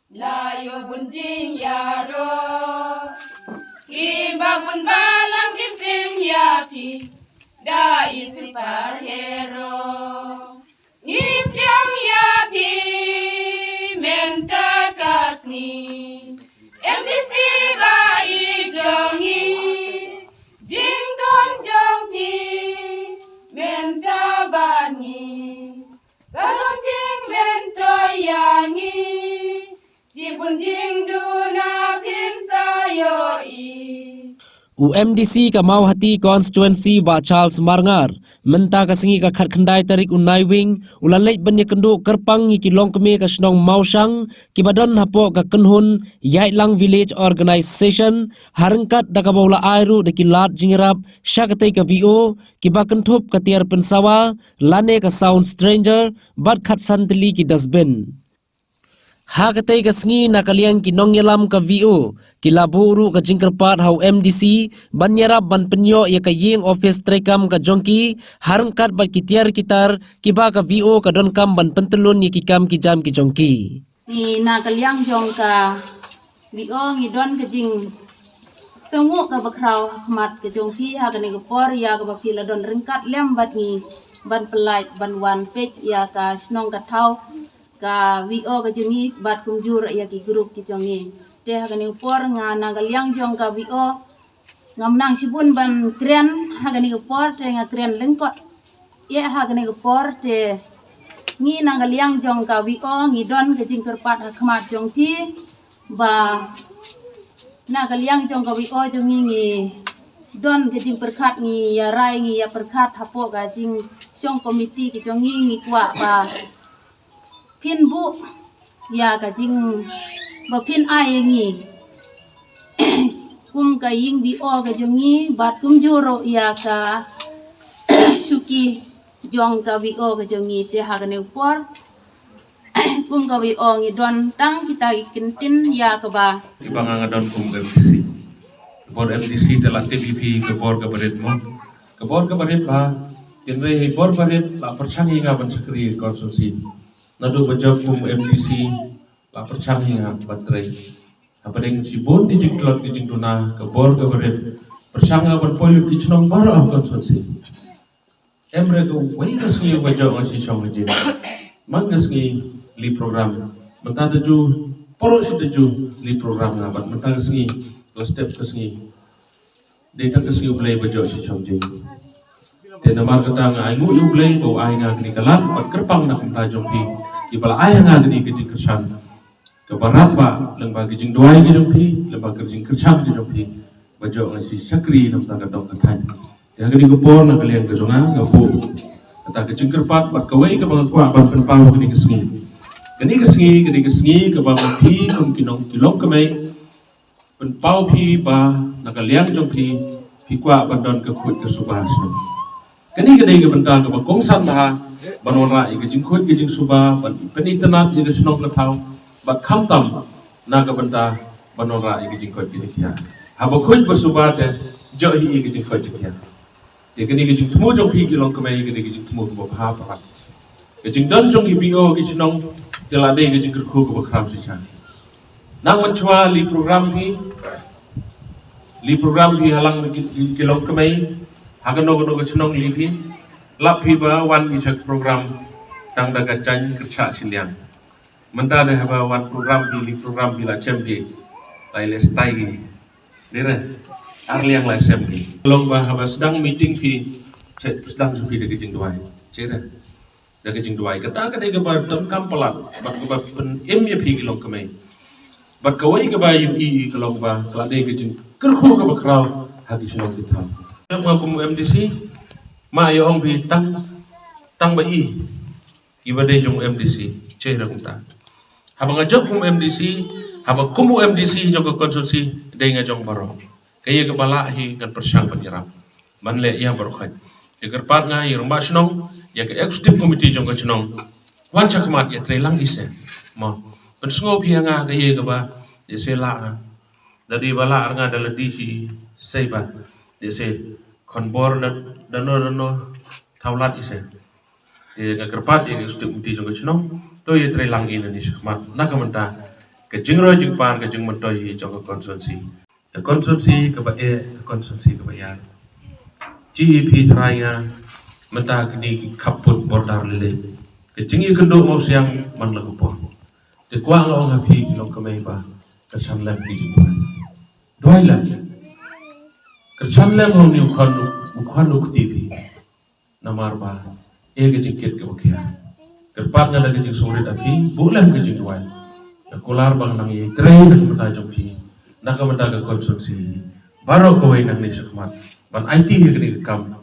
layo bunjing yaro kimba bun balang kisim yapi da isi par hero ngip yang yapi menta kasni MDC bai jongi jing don jongpi menta bani kalau jing mento yangi Jibunding duna pinsayo UMDC ka Mauhati constituency ba Charles Marngar menta ka singi ka khatkhandai tarik unai wing ulalai banya kendu kerpang ki long keme ka snong mausang ki badon hapo ka kenhun Yaitlang village organization harangkat da ka bola airu de ki lat jingrap syakatai ka VO ki ba kenthop ka tiar pensawa lane ka sound stranger bat khat santli ki dasben Hakatai ka sengi nakaliang kinong yalam ka VO kilaburu ka jingkerpat hau MDC banyarap ban penyo ya ka ying office trekam ka jongki harangkat bat kitiar kitar kiba ka VO ka don kam ban pentelun ya kikam ki jam ki jongki ni nakaliang jong ka VO ngidon ka jing senguk ka bakrau mat ka jongki ha ka negopor ya ka bapila don rengkat lem bat ni ban pelait ban wan pek ya ka snong ka thau ka VO ka jungi bat kumjur ya ki grup ki jongi te ha ka ni por nga nagaliang jong ka VO ngamnang sibun ban kren ha ka ni por te nga kren lengkot ya ha ka ni por te ngi nagaliang jong ka VO ngi don ka jing kerpat ha khmat jong pi ba nagaliang jong ka VO jongi ngi don ka jing perkhat ngi ya rai ngi ya perkhat hapo ka jing syong komiti ki jongi ngi kwa ba pin bu ya ka jing ba pin ai ngi kum ka ying VO ka jongi bat kum juro ya ka suki jong ka VO ka jongi te ha ka ne por kum ka VO ngi don tang kita kintin ya ka ba ibang don kum MDC bor MDC telah TPP ke bor ke berit mo ke bor ke berit ba tinre bor berit la perchang hinga ban sekri konsumsi nadu bajak kum MDC la perchang hinga batrai apeng si bon di jing klot di jing tuna ke bor ke berit perchang ban polit di chnong bar ah konsumsi emre ko wai ka singi bajak ngasi chong je mangas ngi li program menta ju poro si ju li program ngabat menta singi lo step ke singi data ke singi play bajak si chong je te namar kata nga ngu yu play bo ai nga kini kalat pat kerpang na kumta jompi ibala ai nga kini ke jing kersan ke barat ba leng ba jing doai ke jompi leng ba jing kersan ke jompi bajak ngasi sakri nam ta katong kathan yang kini ke por na kalian ke jonga ke po kata ke jing kerpat pat kawai ke bang kwa ban penpau kini ke singi ke bang pi kum kinong kilong ke mai penpau pi ba na kalian jompi pi kwa bandon ke kut ke subas no kini kedai ke bentang ke kongsan maha banora ke jingkut ke jing suba ban penitenat ke senok lepau ba khamtam na ke benta banora ke jingkut ke dia haba khut bersuba te jo hi ke jingkut ke dia te kini ke jing temu jong hi ke long ke mai ke jing temu ke ba pa ke jing don jong hi bio ke senong telade ke jing khu ke ba kham si chan nang menchwa li program hi halang ke long ke mai hagan nogo chnong lipi lapi ba wan isak program tang daga chan kerja silian menta de haba wan program bi la chempi laile stai gi dere arliang la sempi long ba haba sedang meeting pi sedang supi de jing duai chere de jing duai kata ka de ba tam kam palat ba ba pen em ye pi long kamai ba kawai ka ba yu i ka long ba kala de jing kerkhu ka ba kraw hagi shnong di tham Yang kum MDC, ma yo ong bi tang ba i ibade jong MDC cera kumta. Habang ajok kum MDC, habang kumu MDC jong konsumsi dai ngajong baro. Kaya kebala hi kan persang penyerap. Manle ia berkhat. Jekar pat nga i rumba snong, ya ke executive committee jong snong. Wan chakmat ya trelang ise. Mo. Pensngo pi nga kaya ke ba ya sela. Dari bala nga daladi si seiba. Dese konbor dano taulat ise ye kerpat ye stik muti jong chnong to ye tre lang Indonesia mat nakamanta ke jingroi jingpan ke jing mentoi hi jong ke konsulsi ke ba konsulsi ke bayar GEP thraya menta kini ki kaput bordar lele ke jingi kendo mau siang man lagu po te kwa lo ngapi long ke mai ba ke chan lem ki jingpan doi la ke chan lem ho ni ukhan uk TV namar ba ke jingket ke bakia ke pat ngada ke jing sore tapi bulan ke jing doi ke kolar bang nang ye train ke mata jompi nak menta ke konsulsi baru ko wei nang ni sakmat ban IT ke ni kam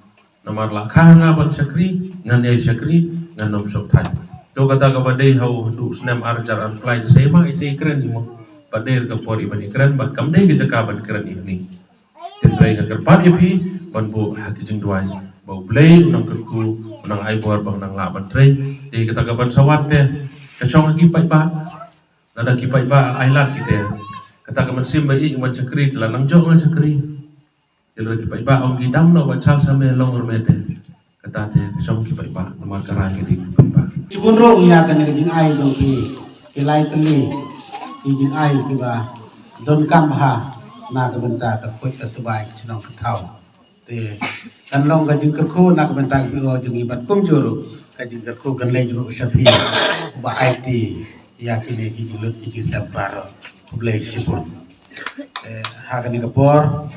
namar la khanga ban sakri ngan ye sakri ngan nom sok thai to kata ka badai hau du snam arjar an plai sema ise keren ni mo badai ka pori bani keren ban kam dei ke jaka ban keren ni tinrai ka pat ye phi ban bo ha ke jing duai bau blai nang ku nang ai bor bang nang la ban trei te kata ka ban sawat te ka chong ki pai ba nada ki pai ba ai lat ki te kata ka man sim ba i man sakri tla nang jong ngan sakri Kalau kita iba orang gidam no baca sampai long remete kata dia kesong kita iba nomor kerai kita iba. Cipun rong ya kan yang jing ai dong ki ilai teli jing ai kiba don kam ha na ka benta ka kuat ka subai chinong ka thau te kan long ka jing ka ko na ka benta ki o jing ibat kum juru ka jing ka ko kan le juru shapi ba IT ya kini ki jing lut ki sabaro blai sipun ha kan ni ka por